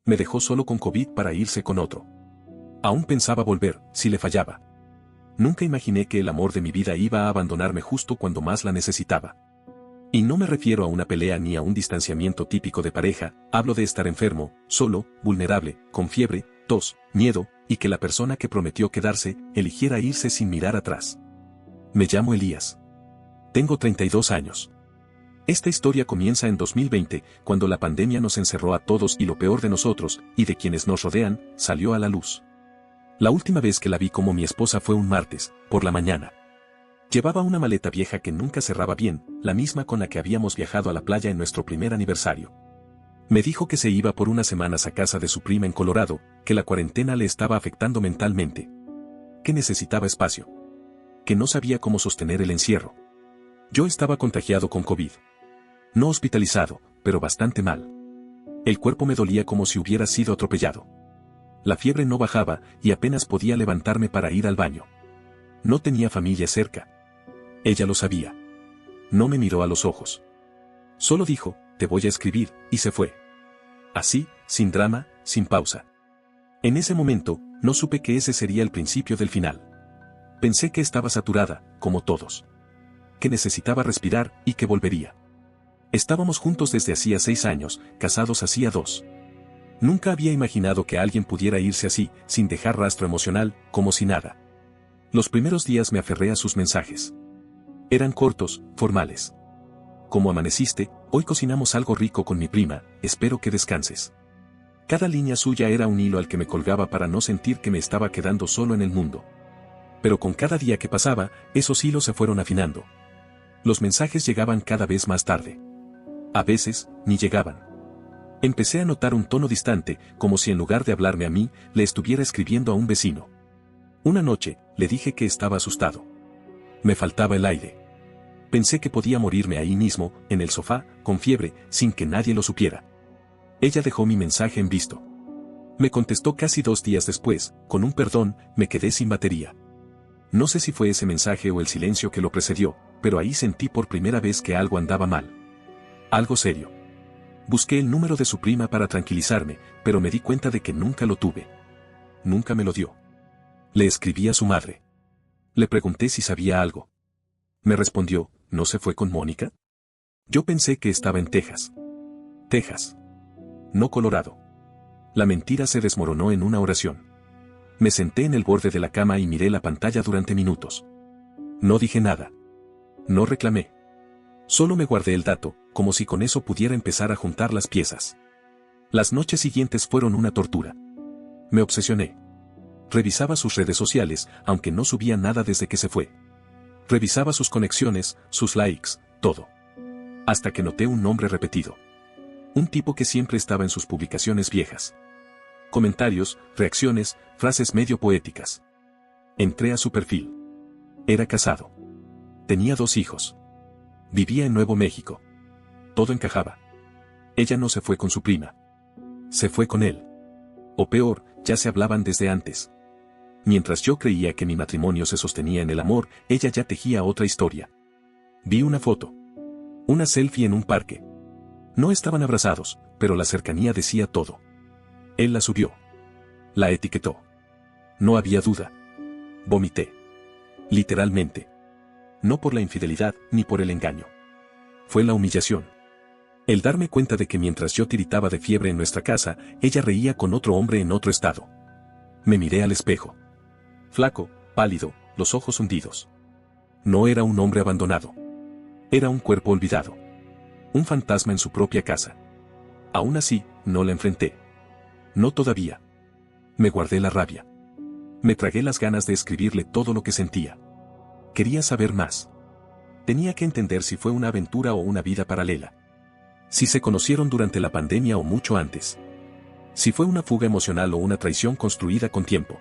Me dejó solo con COVID para irse con otro. Aún pensaba volver, si le fallaba. Nunca imaginé que el amor de mi vida iba a abandonarme justo cuando más la necesitaba. Y no me refiero a una pelea ni a un distanciamiento típico de pareja, hablo de estar enfermo, solo, vulnerable, con fiebre, tos, miedo, y que la persona que prometió quedarse, eligiera irse sin mirar atrás. Me llamo Elías. Tengo 32 años. Esta historia comienza en 2020, cuando la pandemia nos encerró a todos y lo peor de nosotros, y de quienes nos rodean, salió a la luz. La última vez que la vi como mi esposa fue un martes, por la mañana. Llevaba una maleta vieja que nunca cerraba bien, la misma con la que habíamos viajado a la playa en nuestro primer aniversario. Me dijo que se iba por unas semanas a casa de su prima en Colorado, que la cuarentena le estaba afectando mentalmente. Que necesitaba espacio. Que no sabía cómo sostener el encierro. Yo estaba contagiado con COVID. No hospitalizado, pero bastante mal. El cuerpo me dolía como si hubiera sido atropellado. La fiebre no bajaba y apenas podía levantarme para ir al baño. No tenía familia cerca. Ella lo sabía. No me miró a los ojos. Solo dijo, te voy a escribir, y se fue. Así, sin drama, sin pausa. En ese momento, no supe que ese sería el principio del final. Pensé que estaba saturada, como todos. Que necesitaba respirar y que volvería. Estábamos juntos desde hacía 6 años, casados hacía 2. Nunca había imaginado que alguien pudiera irse así, sin dejar rastro emocional, como si nada. Los primeros días me aferré a sus mensajes. Eran cortos, formales. ¿Cómo amaneciste? Hoy cocinamos algo rico con mi prima, espero que descanses. Cada línea suya era un hilo al que me colgaba para no sentir que me estaba quedando solo en el mundo. Pero con cada día que pasaba, esos hilos se fueron afinando. Los mensajes llegaban cada vez más tarde. A veces, ni llegaban. Empecé a notar un tono distante, como si en lugar de hablarme a mí, le estuviera escribiendo a un vecino. Una noche, le dije que estaba asustado. Me faltaba el aire. Pensé que podía morirme ahí mismo, en el sofá, con fiebre, sin que nadie lo supiera. Ella dejó mi mensaje en visto. Me contestó casi 2 días después, con un perdón, me quedé sin batería. No sé si fue ese mensaje o el silencio que lo precedió, pero ahí sentí por primera vez que algo andaba mal. Algo serio. Busqué el número de su prima para tranquilizarme, pero me di cuenta de que nunca lo tuve. Nunca me lo dio. Le escribí a su madre. Le pregunté si sabía algo. Me respondió, ¿no se fue con Mónica? Yo pensé que estaba en Texas. Texas. No Colorado. La mentira se desmoronó en una oración. Me senté en el borde de la cama y miré la pantalla durante minutos. No dije nada. No reclamé. Solo me guardé el dato, como si con eso pudiera empezar a juntar las piezas. Las noches siguientes fueron una tortura. Me obsesioné. Revisaba sus redes sociales, aunque no subía nada desde que se fue. Revisaba sus conexiones, sus likes, todo. Hasta que noté un nombre repetido. Un tipo que siempre estaba en sus publicaciones viejas. Comentarios, reacciones, frases medio poéticas. Entré a su perfil. Era casado. Tenía 2 hijos. Vivía en Nuevo México. Todo encajaba. Ella no se fue con su prima. Se fue con él. O peor, ya se hablaban desde antes. Mientras yo creía que mi matrimonio se sostenía en el amor, ella ya tejía otra historia. Vi una foto. Una selfie en un parque. No estaban abrazados, pero la cercanía decía todo. Él la subió. La etiquetó. No había duda. Vomité. Literalmente. No por la infidelidad, ni por el engaño. Fue la humillación. El darme cuenta de que mientras yo tiritaba de fiebre en nuestra casa, ella reía con otro hombre en otro estado. Me miré al espejo. Flaco, pálido, los ojos hundidos. No era un hombre abandonado. Era un cuerpo olvidado. Un fantasma en su propia casa. Aún así, no la enfrenté. No todavía. Me guardé la rabia. Me tragué las ganas de escribirle todo lo que sentía. Quería saber más. Tenía que entender si fue una aventura o una vida paralela. Si se conocieron durante la pandemia o mucho antes. Si fue una fuga emocional o una traición construida con tiempo.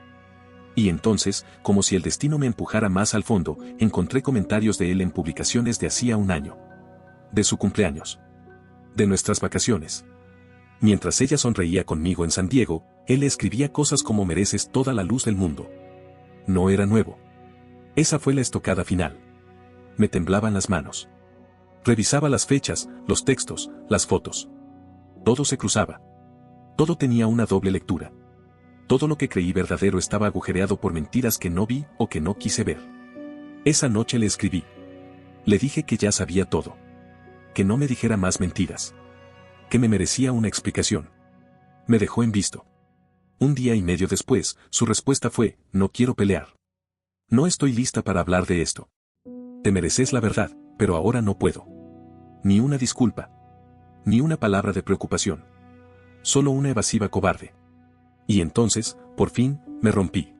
Y entonces, como si el destino me empujara más al fondo, encontré comentarios de él en publicaciones de hacía 1 año. De su cumpleaños. De nuestras vacaciones. Mientras ella sonreía conmigo en San Diego, él le escribía cosas como mereces toda la luz del mundo. No era nuevo. Esa fue la estocada final. Me temblaban las manos. Revisaba las fechas, los textos, las fotos. Todo se cruzaba. Todo tenía una doble lectura. Todo lo que creí verdadero estaba agujereado por mentiras que no vi o que no quise ver. Esa noche le escribí. Le dije que ya sabía todo. Que no me dijera más mentiras. Que me merecía una explicación. Me dejó en visto. Un día y medio después, su respuesta fue: no quiero pelear. No estoy lista para hablar de esto. Te mereces la verdad, pero ahora no puedo. Ni una disculpa. Ni una palabra de preocupación. Solo una evasiva cobarde. Y entonces, por fin, me rompí.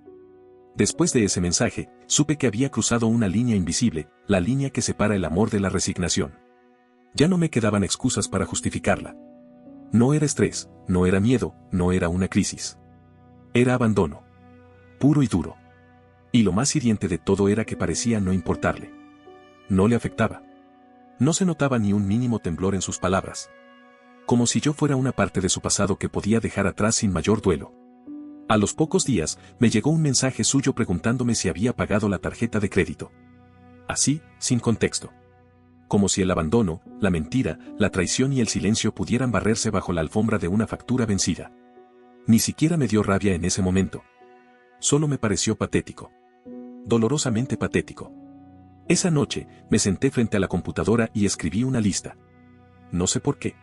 Después de ese mensaje, supe que había cruzado una línea invisible, la línea que separa el amor de la resignación. Ya no me quedaban excusas para justificarla. No era estrés, no era miedo, no era una crisis. Era abandono. Puro y duro. Y lo más hiriente de todo era que parecía no importarle. No le afectaba. No se notaba ni un mínimo temblor en sus palabras. Como si yo fuera una parte de su pasado que podía dejar atrás sin mayor duelo. A los pocos días, me llegó un mensaje suyo preguntándome si había pagado la tarjeta de crédito. Así, sin contexto. Como si el abandono, la mentira, la traición y el silencio pudieran barrerse bajo la alfombra de una factura vencida. Ni siquiera me dio rabia en ese momento. Solo me pareció patético. Dolorosamente patético. Esa noche, me senté frente a la computadora y escribí una lista. No sé por qué.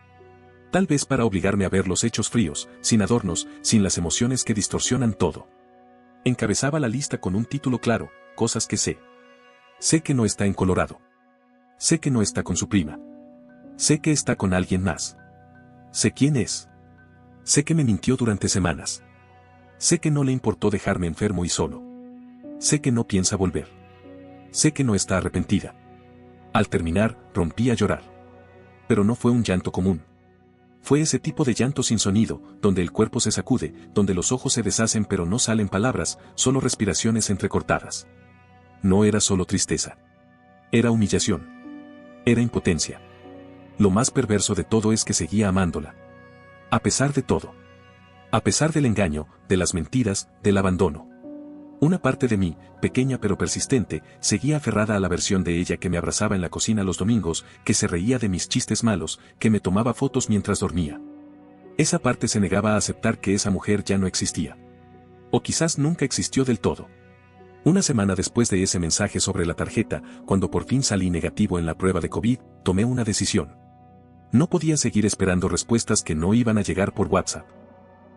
Tal vez para obligarme a ver los hechos fríos, sin adornos, sin las emociones que distorsionan todo. Encabezaba la lista con un título claro: cosas que sé. Sé que no está en Colorado. Sé que no está con su prima. Sé que está con alguien más. Sé quién es. Sé que me mintió durante semanas. Sé que no le importó dejarme enfermo y solo. Sé que no piensa volver. Sé que no está arrepentida. Al terminar, rompí a llorar. Pero no fue un llanto común. Fue ese tipo de llanto sin sonido, donde el cuerpo se sacude, donde los ojos se deshacen pero no salen palabras, solo respiraciones entrecortadas. No era solo tristeza. Era humillación. Era impotencia. Lo más perverso de todo es que seguía amándola. A pesar de todo. A pesar del engaño, de las mentiras, del abandono. Una parte de mí, pequeña pero persistente, seguía aferrada a la versión de ella que me abrazaba en la cocina los domingos, que se reía de mis chistes malos, que me tomaba fotos mientras dormía. Esa parte se negaba a aceptar que esa mujer ya no existía. O quizás nunca existió del todo. Una semana después de ese mensaje sobre la tarjeta, cuando por fin salí negativo en la prueba de COVID, tomé una decisión. No podía seguir esperando respuestas que no iban a llegar por WhatsApp.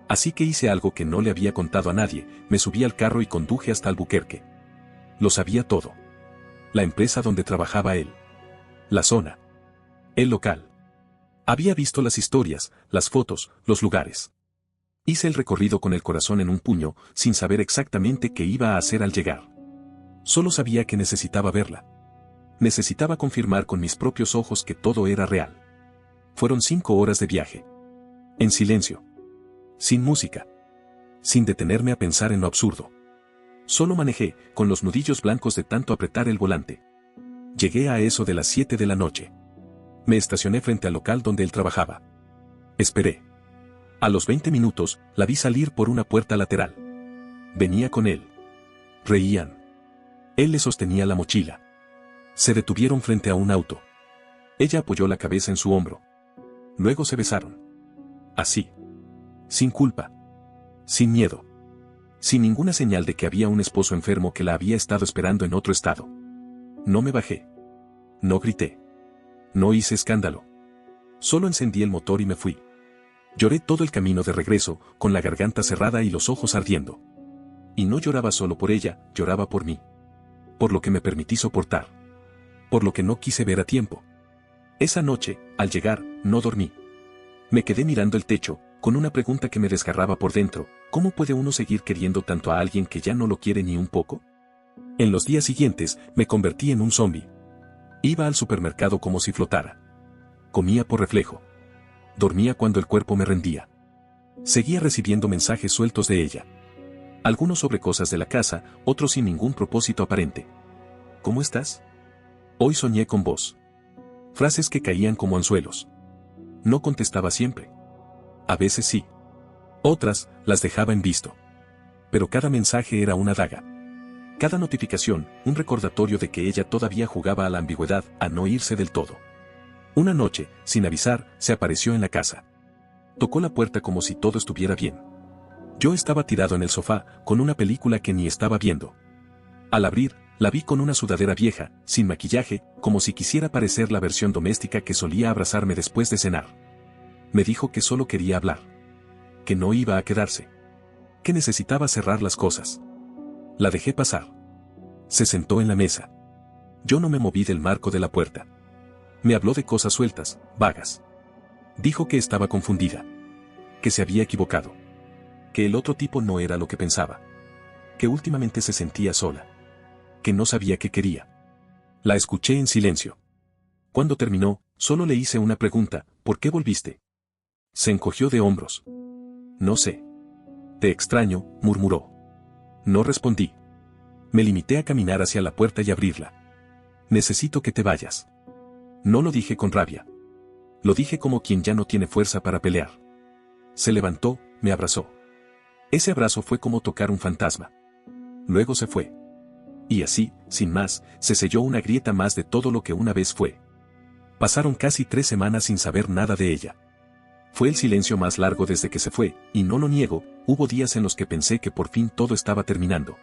Así que hice algo que no le había contado a nadie: me subí al carro y conduje hasta Albuquerque. Lo sabía todo. La empresa donde trabajaba él. La zona. El local. Había visto las historias, las fotos, los lugares. Hice el recorrido con el corazón en un puño, sin saber exactamente qué iba a hacer al llegar. Solo sabía que necesitaba verla. Necesitaba confirmar con mis propios ojos que todo era real. Fueron 5 horas de viaje. En silencio. Sin música. Sin detenerme a pensar en lo absurdo. Solo manejé, con los nudillos blancos de tanto apretar el volante. Llegué a eso de las 7 de la noche. Me estacioné frente al local donde él trabajaba. Esperé. A los 20 minutos, la vi salir por una puerta lateral. Venía con él. Reían. Él le sostenía la mochila. Se detuvieron frente a un auto. Ella apoyó la cabeza en su hombro. Luego se besaron. Así. Sin culpa. Sin miedo. Sin ninguna señal de que había un esposo enfermo que la había estado esperando en otro estado. No me bajé. No grité. No hice escándalo. Solo encendí el motor y me fui. Lloré todo el camino de regreso, con la garganta cerrada y los ojos ardiendo. Y no lloraba solo por ella, lloraba por mí. Por lo que me permití soportar. Por lo que no quise ver a tiempo. Esa noche, al llegar, no dormí. Me quedé mirando el techo, con una pregunta que me desgarraba por dentro: ¿cómo puede uno seguir queriendo tanto a alguien que ya no lo quiere ni un poco? En los días siguientes, me convertí en un zombie. Iba al supermercado como si flotara. Comía por reflejo. Dormía cuando el cuerpo me rendía. Seguía recibiendo mensajes sueltos de ella. Algunos sobre cosas de la casa, otros sin ningún propósito aparente. ¿Cómo estás? Hoy soñé con vos. Frases que caían como anzuelos. No contestaba siempre. A veces sí. Otras, las dejaba en visto. Pero cada mensaje era una daga. Cada notificación, un recordatorio de que ella todavía jugaba a la ambigüedad, a no irse del todo. Una noche, sin avisar, se apareció en la casa. Tocó la puerta como si todo estuviera bien. Yo estaba tirado en el sofá, con una película que ni estaba viendo. Al abrir, la vi con una sudadera vieja, sin maquillaje, como si quisiera parecer la versión doméstica que solía abrazarme después de cenar. Me dijo que solo quería hablar. Que no iba a quedarse. Que necesitaba cerrar las cosas. La dejé pasar. Se sentó en la mesa. Yo no me moví del marco de la puerta. Me habló de cosas sueltas, vagas. Dijo que estaba confundida. Que se había equivocado. Que el otro tipo no era lo que pensaba. Que últimamente se sentía sola. Que no sabía qué quería. La escuché en silencio. Cuando terminó, solo le hice una pregunta: ¿por qué volviste? Se encogió de hombros. No sé. Te extraño, murmuró. No respondí. Me limité a caminar hacia la puerta y abrirla. Necesito que te vayas. No lo dije con rabia. Lo dije como quien ya no tiene fuerza para pelear. Se levantó, me abrazó. Ese abrazo fue como tocar un fantasma. Luego se fue. Y así, sin más, se selló una grieta más de todo lo que una vez fue. Pasaron casi 3 semanas sin saber nada de ella. Fue el silencio más largo desde que se fue, y no lo niego, hubo días en los que pensé que por fin todo estaba terminando.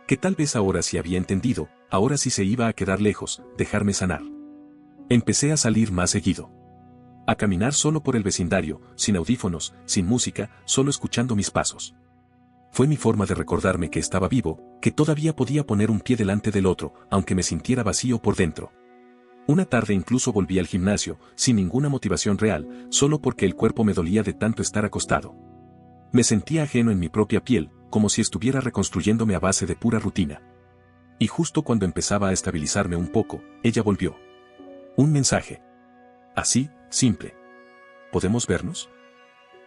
Que tal vez ahora sí había entendido, ahora sí se iba a quedar lejos, dejarme sanar. Empecé a salir más seguido. A caminar solo por el vecindario, sin audífonos, sin música, solo escuchando mis pasos. Fue mi forma de recordarme que estaba vivo, que todavía podía poner un pie delante del otro, aunque me sintiera vacío por dentro. Una tarde incluso volví al gimnasio, sin ninguna motivación real, solo porque el cuerpo me dolía de tanto estar acostado. Me sentía ajeno en mi propia piel, como si estuviera reconstruyéndome a base de pura rutina. Y justo cuando empezaba a estabilizarme un poco, ella volvió. Un mensaje. Así, simple. ¿Podemos vernos?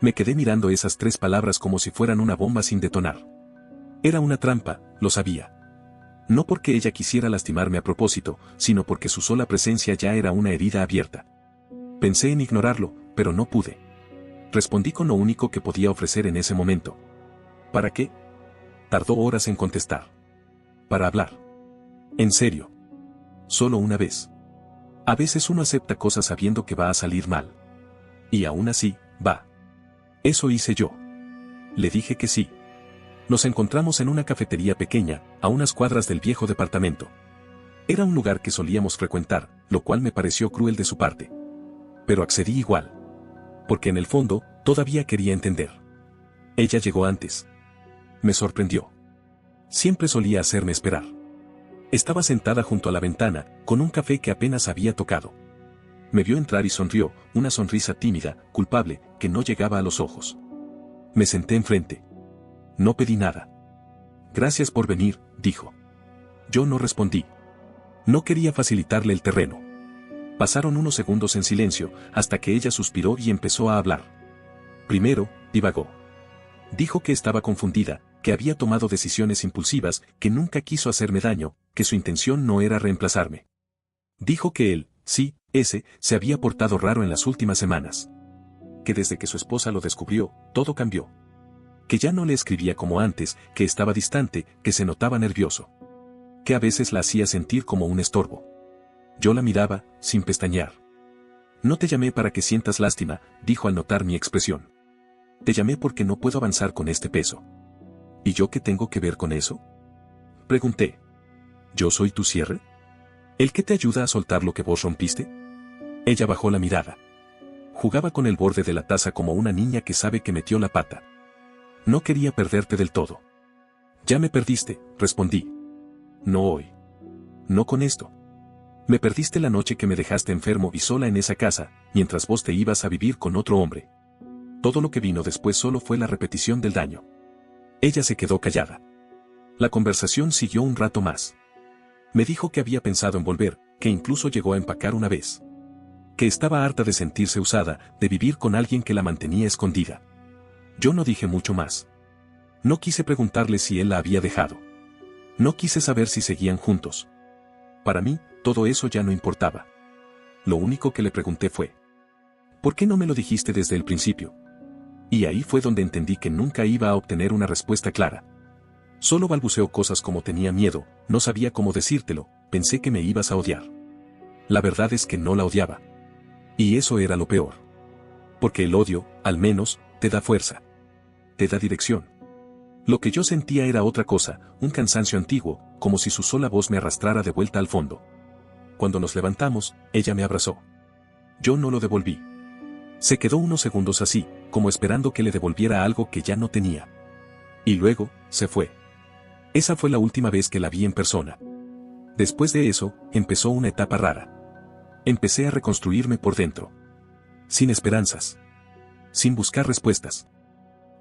Me quedé mirando esas 3 palabras como si fueran una bomba sin detonar. Era una trampa, lo sabía. No porque ella quisiera lastimarme a propósito, sino porque su sola presencia ya era una herida abierta. Pensé en ignorarlo, pero no pude. Respondí con lo único que podía ofrecer en ese momento. ¿Para qué? Tardó horas en contestar. Para hablar. En serio. Solo una vez. A veces uno acepta cosas sabiendo que va a salir mal. Y aún así, va. Eso hice yo. Le dije que sí. Nos encontramos en una cafetería pequeña, a unas cuadras del viejo departamento. Era un lugar que solíamos frecuentar, lo cual me pareció cruel de su parte. Pero accedí igual. Porque en el fondo, todavía quería entender. Ella llegó antes. Me sorprendió. Siempre solía hacerme esperar. Estaba sentada junto a la ventana, con un café que apenas había tocado. Me vio entrar y sonrió, una sonrisa tímida, culpable, que no llegaba a los ojos. Me senté enfrente. No pedí nada. Gracias por venir, dijo. Yo no respondí. No quería facilitarle el terreno. Pasaron unos segundos en silencio, hasta que ella suspiró y empezó a hablar. Primero, divagó. Dijo que estaba confundida, que había tomado decisiones impulsivas, que nunca quiso hacerme daño, que su intención no era reemplazarme. Dijo que él, sí, ese, se había portado raro en las últimas semanas. Que desde que su esposa lo descubrió, todo cambió. Que ya no le escribía como antes, que estaba distante, que se notaba nervioso. Que a veces la hacía sentir como un estorbo. Yo la miraba, sin pestañear. No te llamé para que sientas lástima, dijo al notar mi expresión. Te llamé porque no puedo avanzar con este peso. ¿Y yo qué tengo que ver con eso? Pregunté. ¿Yo soy tu cierre? ¿El que te ayuda a soltar lo que vos rompiste? Ella bajó la mirada. Jugaba con el borde de la taza como una niña que sabe que metió la pata. No quería perderte del todo. Ya me perdiste, respondí. No hoy. No con esto. Me perdiste la noche que me dejaste enfermo y sola en esa casa, mientras vos te ibas a vivir con otro hombre. Todo lo que vino después solo fue la repetición del daño. Ella se quedó callada. La conversación siguió un rato más. Me dijo que había pensado en volver, que incluso llegó a empacar una vez. Que estaba harta de sentirse usada, de vivir con alguien que la mantenía escondida. Yo no dije mucho más. No quise preguntarle si él la había dejado. No quise saber si seguían juntos. Para mí, todo eso ya no importaba. Lo único que le pregunté fue: ¿por qué no me lo dijiste desde el principio? Y ahí fue donde entendí que nunca iba a obtener una respuesta clara. Solo balbuceó cosas como tenía miedo, no sabía cómo decírtelo, pensé que me ibas a odiar. La verdad es que no la odiaba. Y eso era lo peor. Porque el odio, al menos, te da fuerza. Te da dirección. Lo que yo sentía era otra cosa, un cansancio antiguo, como si su sola voz me arrastrara de vuelta al fondo. Cuando nos levantamos, ella me abrazó. Yo no lo devolví. Se quedó unos segundos así, como esperando que le devolviera algo que ya no tenía. Y luego, se fue. Esa fue la última vez que la vi en persona. Después de eso, empezó una etapa rara. Empecé a reconstruirme por dentro. Sin esperanzas. Sin buscar respuestas.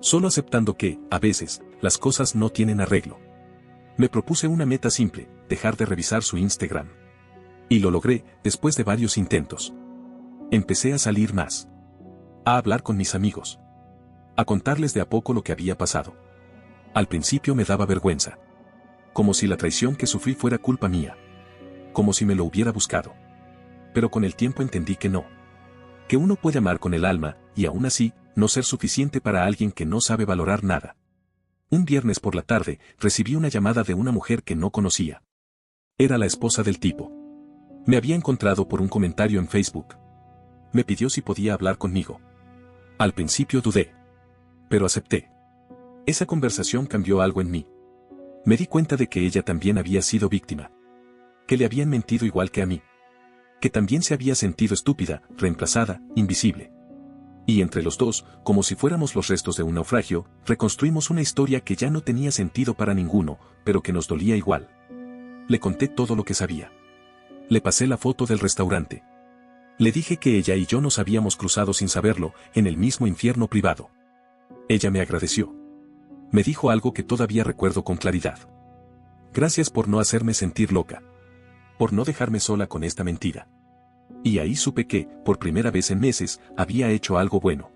Solo aceptando que, a veces, las cosas no tienen arreglo. Me propuse una meta simple, dejar de revisar su Instagram. Y lo logré, después de varios intentos. Empecé a salir más. A hablar con mis amigos. A contarles de a poco lo que había pasado. Al principio me daba vergüenza. Como si la traición que sufrí fuera culpa mía. Como si me lo hubiera buscado. Pero con el tiempo entendí que no. Que uno puede amar con el alma, y aún así, no ser suficiente para alguien que no sabe valorar nada. Un viernes por la tarde, recibí una llamada de una mujer que no conocía. Era la esposa del tipo. Me había encontrado por un comentario en Facebook. Me pidió si podía hablar conmigo. Al principio dudé. Pero acepté. Esa conversación cambió algo en mí. Me di cuenta de que ella también había sido víctima. Que le habían mentido igual que a mí. Que también se había sentido estúpida, reemplazada, invisible. Y entre los dos, como si fuéramos los restos de un naufragio, reconstruimos una historia que ya no tenía sentido para ninguno, pero que nos dolía igual. Le conté todo lo que sabía. Le pasé la foto del restaurante. Le dije que ella y yo nos habíamos cruzado sin saberlo, en el mismo infierno privado. Ella me agradeció. Me dijo algo que todavía recuerdo con claridad. Gracias por no hacerme sentir loca. Por no dejarme sola con esta mentira. Y ahí supe que, por primera vez en meses, había hecho algo bueno.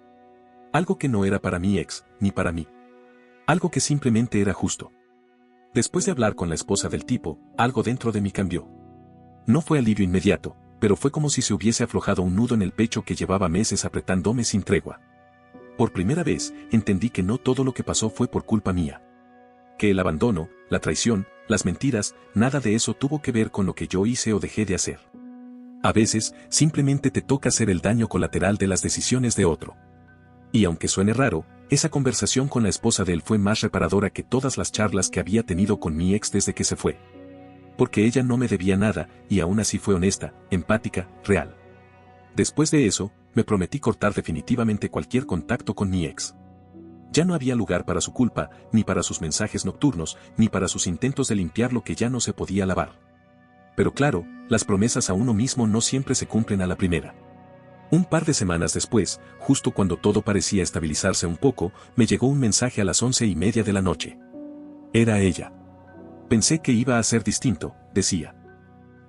Algo que no era para mi ex, ni para mí. Algo que simplemente era justo. Después de hablar con la esposa del tipo, algo dentro de mí cambió. No fue alivio inmediato, pero fue como si se hubiese aflojado un nudo en el pecho que llevaba meses apretándome sin tregua. Por primera vez, entendí que no todo lo que pasó fue por culpa mía. Que el abandono, la traición, las mentiras, nada de eso tuvo que ver con lo que yo hice o dejé de hacer. A veces, simplemente te toca hacer el daño colateral de las decisiones de otro. Y aunque suene raro, esa conversación con la esposa de él fue más reparadora que todas las charlas que había tenido con mi ex desde que se fue. Porque ella no me debía nada, y aún así fue honesta, empática, real. Después de eso, me prometí cortar definitivamente cualquier contacto con mi ex. Ya no había lugar para su culpa, ni para sus mensajes nocturnos, ni para sus intentos de limpiar lo que ya no se podía lavar. Pero claro, las promesas a uno mismo no siempre se cumplen a la primera. Un par de semanas después, justo cuando todo parecía estabilizarse un poco, me llegó un mensaje a las 11:30 de la noche. Era ella. Pensé que iba a ser distinto, decía.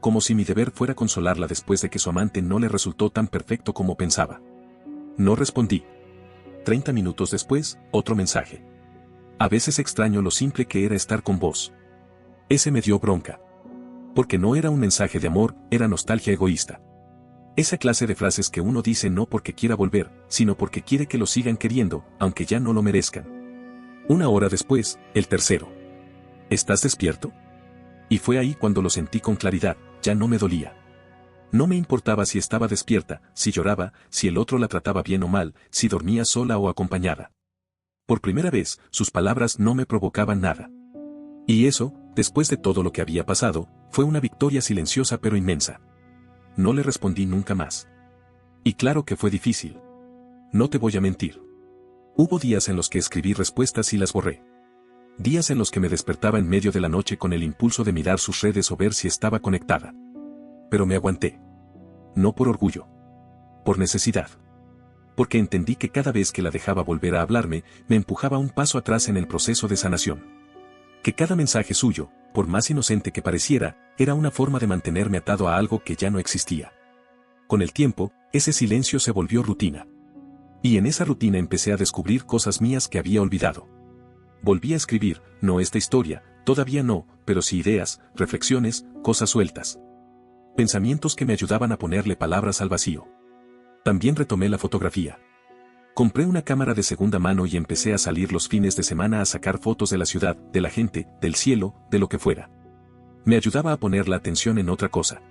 Como si mi deber fuera consolarla después de que su amante no le resultó tan perfecto como pensaba. No respondí. 30 minutos después, otro mensaje. A veces extraño lo simple que era estar con vos. Ese me dio bronca. Porque no era un mensaje de amor, era nostalgia egoísta. Esa clase de frases que uno dice no porque quiera volver, sino porque quiere que lo sigan queriendo, aunque ya no lo merezcan. 1 hora después, el tercero. ¿Estás despierto? Y fue ahí cuando lo sentí con claridad, ya no me dolía. No me importaba si estaba despierta, si lloraba, si el otro la trataba bien o mal, si dormía sola o acompañada. Por primera vez, sus palabras no me provocaban nada. Y eso, después de todo lo que había pasado, fue una victoria silenciosa pero inmensa. No le respondí nunca más. Y claro que fue difícil. No te voy a mentir. Hubo días en los que escribí respuestas y las borré. Días en los que me despertaba en medio de la noche con el impulso de mirar sus redes o ver si estaba conectada. Pero me aguanté. No por orgullo. Por necesidad. Porque entendí que cada vez que la dejaba volver a hablarme, me empujaba un paso atrás en el proceso de sanación. Que cada mensaje suyo, por más inocente que pareciera, era una forma de mantenerme atado a algo que ya no existía. Con el tiempo, ese silencio se volvió rutina. Y en esa rutina empecé a descubrir cosas mías que había olvidado. Volví a escribir, no esta historia, todavía no, pero sí ideas, reflexiones, cosas sueltas. Pensamientos que me ayudaban a ponerle palabras al vacío. También retomé la fotografía. Compré una cámara de segunda mano y empecé a salir los fines de semana a sacar fotos de la ciudad, de la gente, del cielo, de lo que fuera. Me ayudaba a poner la atención en otra cosa.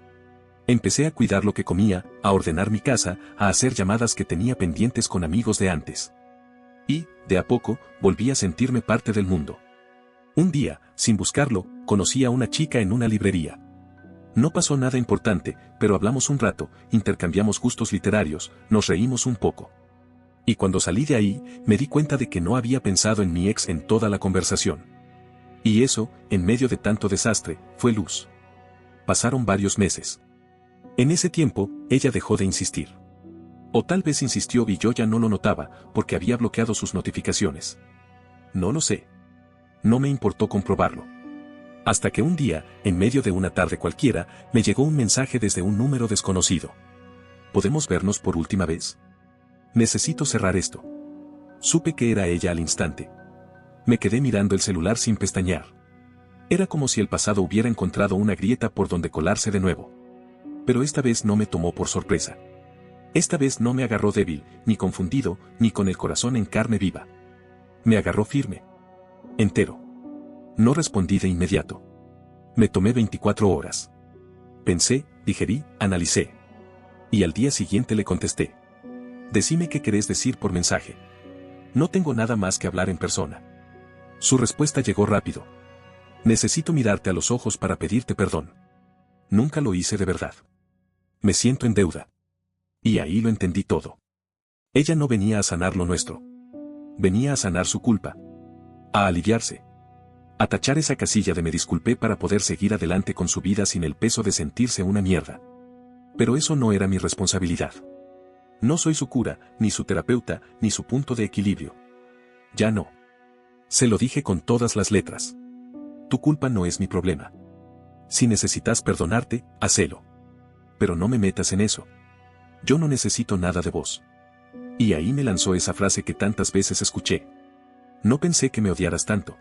Empecé a cuidar lo que comía, a ordenar mi casa, a hacer llamadas que tenía pendientes con amigos de antes. Y, de a poco, volví a sentirme parte del mundo. Un día, sin buscarlo, conocí a una chica en una librería. No pasó nada importante, pero hablamos un rato, intercambiamos gustos literarios, nos reímos un poco. Y cuando salí de ahí, me di cuenta de que no había pensado en mi ex en toda la conversación. Y eso, en medio de tanto desastre, fue luz. Pasaron varios meses. En ese tiempo, ella dejó de insistir. O tal vez insistió y yo ya no lo notaba, porque había bloqueado sus notificaciones. No lo sé. No me importó comprobarlo. Hasta que un día, en medio de una tarde cualquiera, me llegó un mensaje desde un número desconocido. ¿Podemos vernos por última vez? Necesito cerrar esto. Supe que era ella al instante. Me quedé mirando el celular sin pestañear. Era como si el pasado hubiera encontrado una grieta por donde colarse de nuevo. Pero esta vez no me tomó por sorpresa. Esta vez no me agarró débil, ni confundido, ni con el corazón en carne viva. Me agarró firme. Entero. No respondí de inmediato. Me tomé 24 horas. Pensé, digerí, analicé. Y al día siguiente le contesté. Decime qué querés decir por mensaje. No tengo nada más que hablar en persona. Su respuesta llegó rápido. Necesito mirarte a los ojos para pedirte perdón. Nunca lo hice de verdad. Me siento en deuda. Y ahí lo entendí todo. Ella no venía a sanar lo nuestro. Venía a sanar su culpa. A aliviarse. A tachar esa casilla de me disculpé para poder seguir adelante con su vida sin el peso de sentirse una mierda. Pero eso no era mi responsabilidad. No soy su cura, ni su terapeuta, ni su punto de equilibrio. Ya no. Se lo dije con todas las letras. Tu culpa no es mi problema. Si necesitas perdonarte, hacelo. Pero no me metas en eso. Yo no necesito nada de vos. Y ahí me lanzó esa frase que tantas veces escuché. No pensé que me odiaras tanto.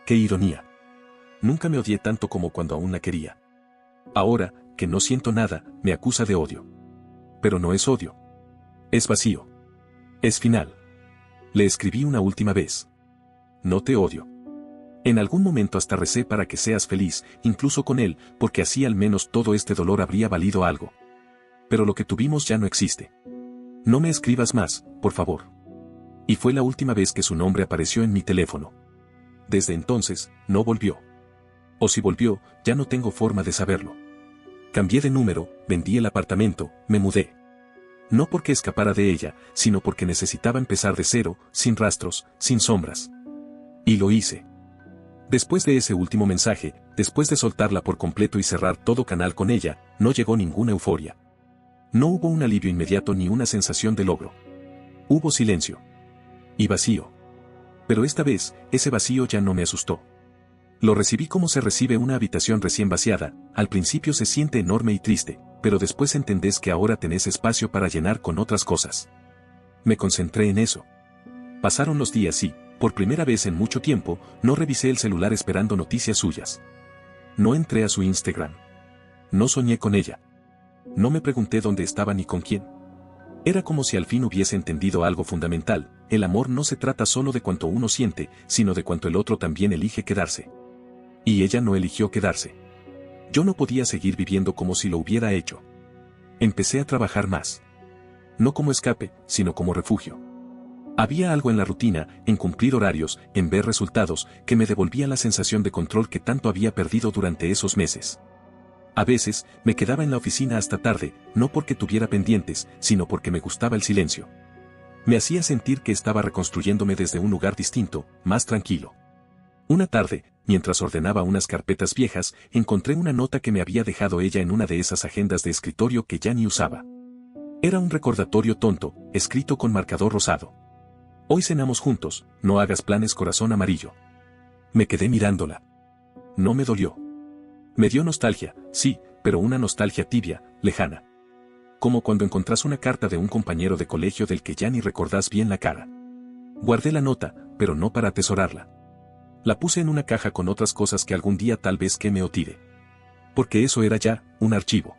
Qué ironía. Nunca me odié tanto como cuando aún la quería. Ahora, que no siento nada, me acusa de odio. Pero no es odio. Es vacío. Es final. Le escribí una última vez. No te odio. En algún momento hasta recé para que seas feliz, incluso con él, porque así al menos todo este dolor habría valido algo. Pero lo que tuvimos ya no existe. No me escribas más, por favor. Y fue la última vez que su nombre apareció en mi teléfono. Desde entonces, no volvió. O si volvió, ya no tengo forma de saberlo. Cambié de número, vendí el apartamento, me mudé. No porque escapara de ella, sino porque necesitaba empezar de cero, sin rastros, sin sombras. Y lo hice. Después de ese último mensaje, después de soltarla por completo y cerrar todo canal con ella, no llegó ninguna euforia. No hubo un alivio inmediato ni una sensación de logro. Hubo silencio. Y vacío. Pero esta vez, ese vacío ya no me asustó. Lo recibí como se recibe una habitación recién vaciada. Al principio se siente enorme y triste, pero después entendés que ahora tenés espacio para llenar con otras cosas. Me concentré en eso. Pasaron los días y, por primera vez en mucho tiempo, no revisé el celular esperando noticias suyas. No entré a su Instagram. No soñé con ella. No me pregunté dónde estaba ni con quién. Era como si al fin hubiese entendido algo fundamental: el amor no se trata solo de cuanto uno siente, sino de cuanto el otro también elige quedarse. Y ella no eligió quedarse. Yo no podía seguir viviendo como si lo hubiera hecho. Empecé a trabajar más. No como escape, sino como refugio. Había algo en la rutina, en cumplir horarios, en ver resultados, que me devolvía la sensación de control que tanto había perdido durante esos meses. A veces, me quedaba en la oficina hasta tarde, no porque tuviera pendientes, sino porque me gustaba el silencio. Me hacía sentir que estaba reconstruyéndome desde un lugar distinto, más tranquilo. Una tarde, mientras ordenaba unas carpetas viejas, encontré una nota que me había dejado ella en una de esas agendas de escritorio que ya ni usaba. Era un recordatorio tonto, escrito con marcador rosado. Hoy cenamos juntos, no hagas planes corazón amarillo. Me quedé mirándola. No me dolió. Me dio nostalgia, sí, pero una nostalgia tibia, lejana. Como cuando encontrás una carta de un compañero de colegio del que ya ni recordás bien la cara. Guardé la nota, pero no para atesorarla. La puse en una caja con otras cosas que algún día tal vez queme o tire. Porque eso era ya, un archivo.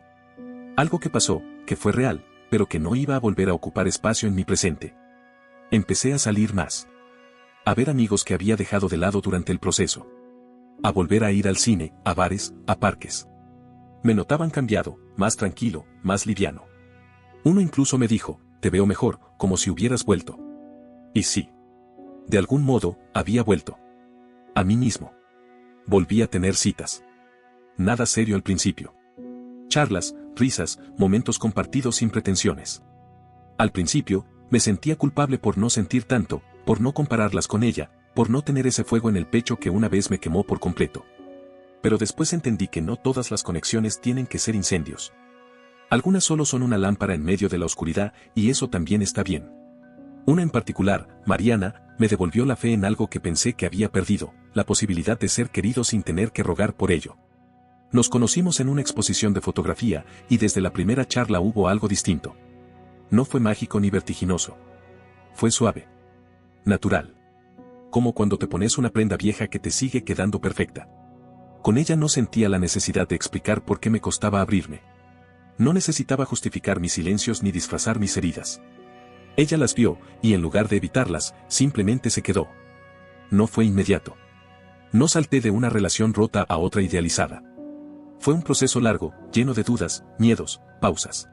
Algo que pasó, que fue real, pero que no iba a volver a ocupar espacio en mi presente. Empecé a salir más. A ver amigos que había dejado de lado durante el proceso. A volver a ir al cine, a bares, a parques. Me notaban cambiado, más tranquilo, más liviano. Uno incluso me dijo, te veo mejor, como si hubieras vuelto. Y sí. De algún modo, había vuelto. A mí mismo. Volví a tener citas. Nada serio al principio. Charlas, risas, momentos compartidos sin pretensiones. Al principio, me sentía culpable por no sentir tanto, por no compararlas con ella, por no tener ese fuego en el pecho que una vez me quemó por completo. Pero después entendí que no todas las conexiones tienen que ser incendios. Algunas solo son una lámpara en medio de la oscuridad, y eso también está bien. Una en particular, Mariana, me devolvió la fe en algo que pensé que había perdido, la posibilidad de ser querido sin tener que rogar por ello. Nos conocimos en una exposición de fotografía, y desde la primera charla hubo algo distinto. No fue mágico ni vertiginoso. Fue suave. Natural. Como cuando te pones una prenda vieja que te sigue quedando perfecta. Con ella no sentía la necesidad de explicar por qué me costaba abrirme. No necesitaba justificar mis silencios ni disfrazar mis heridas. Ella las vio, y en lugar de evitarlas, simplemente se quedó. No fue inmediato. No salté de una relación rota a otra idealizada. Fue un proceso largo, lleno de dudas, miedos, pausas.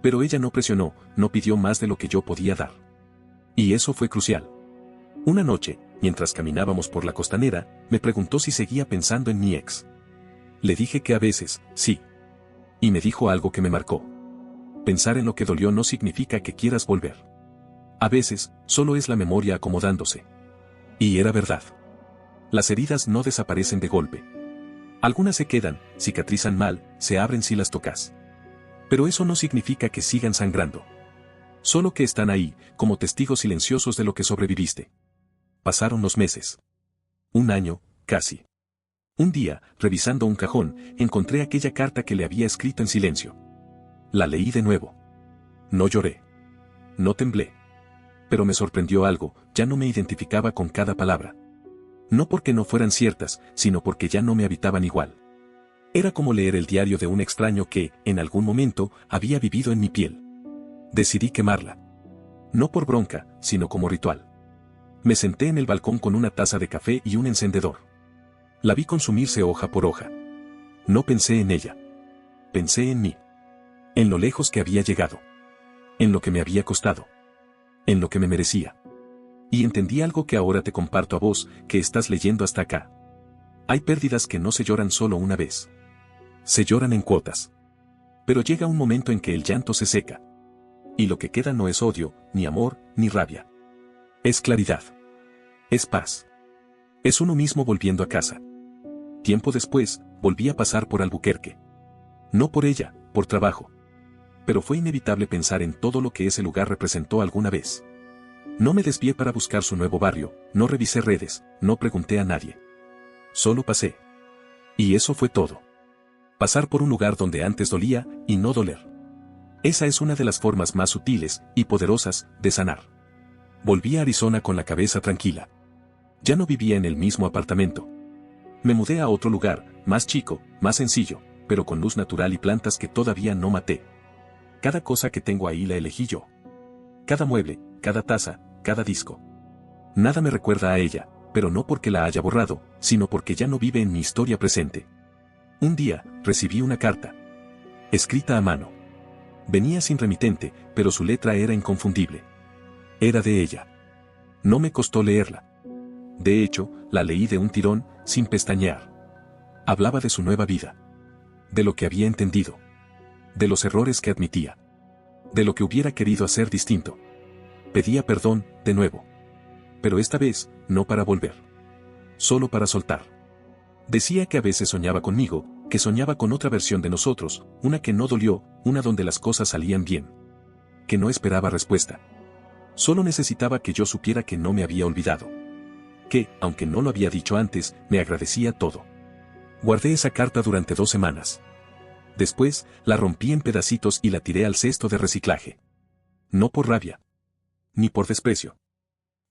Pero ella no presionó, no pidió más de lo que yo podía dar. Y eso fue crucial. Una noche, mientras caminábamos por la costanera, me preguntó si seguía pensando en mi ex. Le dije que a veces, sí. Y me dijo algo que me marcó. Pensar en lo que dolió no significa que quieras volver. A veces, solo es la memoria acomodándose. Y era verdad. Las heridas no desaparecen de golpe. Algunas se quedan, cicatrizan mal, se abren si las tocas. Pero eso no significa que sigan sangrando. Solo que están ahí, como testigos silenciosos de lo que sobreviviste. Pasaron los meses. Un año, casi. Un día, revisando un cajón, encontré aquella carta que le había escrito en silencio. La leí de nuevo. No lloré. No temblé. Pero me sorprendió algo, ya no me identificaba con cada palabra. No porque no fueran ciertas, sino porque ya no me habitaban igual. Era como leer el diario de un extraño que, en algún momento, había vivido en mi piel. Decidí quemarla. No por bronca, sino como ritual. Me senté en el balcón con una taza de café y un encendedor. La vi consumirse hoja por hoja. No pensé en ella. Pensé en mí. En lo lejos que había llegado. En lo que me había costado. En lo que me merecía. Y entendí algo que ahora te comparto a vos, que estás leyendo hasta acá. Hay pérdidas que no se lloran solo una vez. Se lloran en cuotas. Pero llega un momento en que el llanto se seca. Y lo que queda no es odio, ni amor, ni rabia. Es claridad. Es paz. Es uno mismo volviendo a casa. Tiempo después, volví a pasar por Albuquerque. No por ella, por trabajo. Pero fue inevitable pensar en todo lo que ese lugar representó alguna vez. No me desvié para buscar su nuevo barrio, no revisé redes, no pregunté a nadie. Solo pasé. Y eso fue todo. Pasar por un lugar donde antes dolía, y no doler. Esa es una de las formas más sutiles y poderosas de sanar. Volví a Arizona con la cabeza tranquila. Ya no vivía en el mismo apartamento. Me mudé a otro lugar, más chico, más sencillo, pero con luz natural y plantas que todavía no maté. Cada cosa que tengo ahí la elegí yo. Cada mueble, cada taza, cada disco. Nada me recuerda a ella, pero no porque la haya borrado, sino porque ya no vive en mi historia presente. Un día, recibí una carta. Escrita a mano. Venía sin remitente, pero su letra era inconfundible. Era de ella. No me costó leerla. De hecho, la leí de un tirón, sin pestañear. Hablaba de su nueva vida. De lo que había entendido. De los errores que admitía. De lo que hubiera querido hacer distinto. Pedía perdón, de nuevo. Pero esta vez, no para volver. Solo para soltar. Decía que a veces soñaba conmigo, que soñaba con otra versión de nosotros, una que no dolió, una donde las cosas salían bien. Que no esperaba respuesta. Solo necesitaba que yo supiera que no me había olvidado. Que, aunque no lo había dicho antes, me agradecía todo. Guardé esa carta durante 2 semanas. Después, la rompí en pedacitos y la tiré al cesto de reciclaje. No por rabia. Ni por desprecio.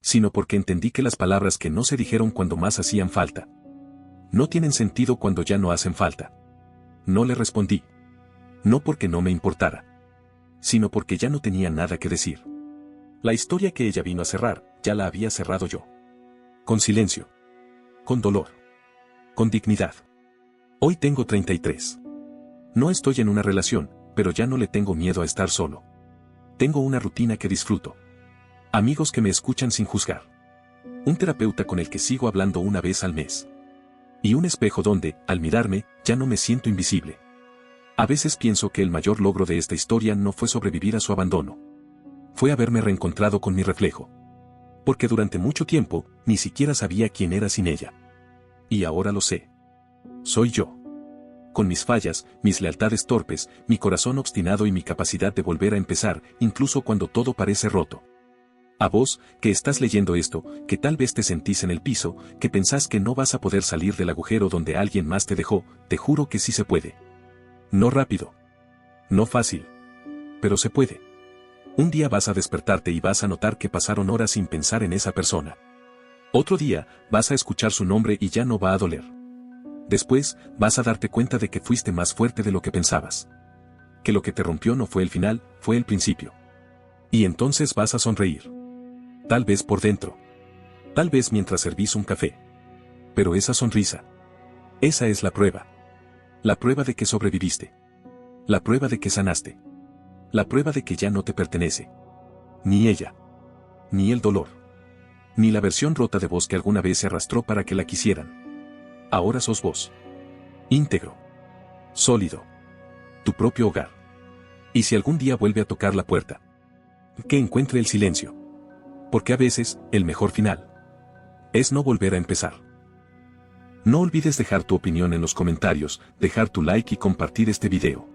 Sino porque entendí que las palabras que no se dijeron cuando más hacían falta. No tienen sentido cuando ya no hacen falta. No le respondí. No porque no me importara. Sino porque ya no tenía nada que decir. La historia que ella vino a cerrar, ya la había cerrado yo. Con silencio. Con dolor. Con dignidad. Hoy tengo 33. No estoy en una relación, pero ya no le tengo miedo a estar solo. Tengo una rutina que disfruto. Amigos que me escuchan sin juzgar. Un terapeuta con el que sigo hablando una vez al mes. Y un espejo donde, al mirarme, ya no me siento invisible. A veces pienso que el mayor logro de esta historia no fue sobrevivir a su abandono. Fue haberme reencontrado con mi reflejo. Porque durante mucho tiempo, ni siquiera sabía quién era sin ella. Y ahora lo sé. Soy yo. Con mis fallas, mis lealtades torpes, mi corazón obstinado y mi capacidad de volver a empezar, incluso cuando todo parece roto. A vos, que estás leyendo esto, que tal vez te sentís en el piso, que pensás que no vas a poder salir del agujero donde alguien más te dejó, te juro que sí se puede. No rápido. No fácil. Pero se puede. Un día vas a despertarte y vas a notar que pasaron horas sin pensar en esa persona. Otro día, vas a escuchar su nombre y ya no va a doler. Después, vas a darte cuenta de que fuiste más fuerte de lo que pensabas. Que lo que te rompió no fue el final, fue el principio. Y entonces vas a sonreír. Tal vez por dentro. Tal vez mientras servís un café. Pero esa sonrisa. Esa es la prueba. La prueba de que sobreviviste. La prueba de que sanaste. La prueba de que ya no te pertenece. Ni ella. Ni el dolor. Ni la versión rota de vos que alguna vez se arrastró para que la quisieran. Ahora sos vos. Íntegro. Sólido. Tu propio hogar. Y si algún día vuelve a tocar la puerta, que encuentre el silencio. Porque a veces, el mejor final es no volver a empezar. No olvides dejar tu opinión en los comentarios, dejar tu like y compartir este video.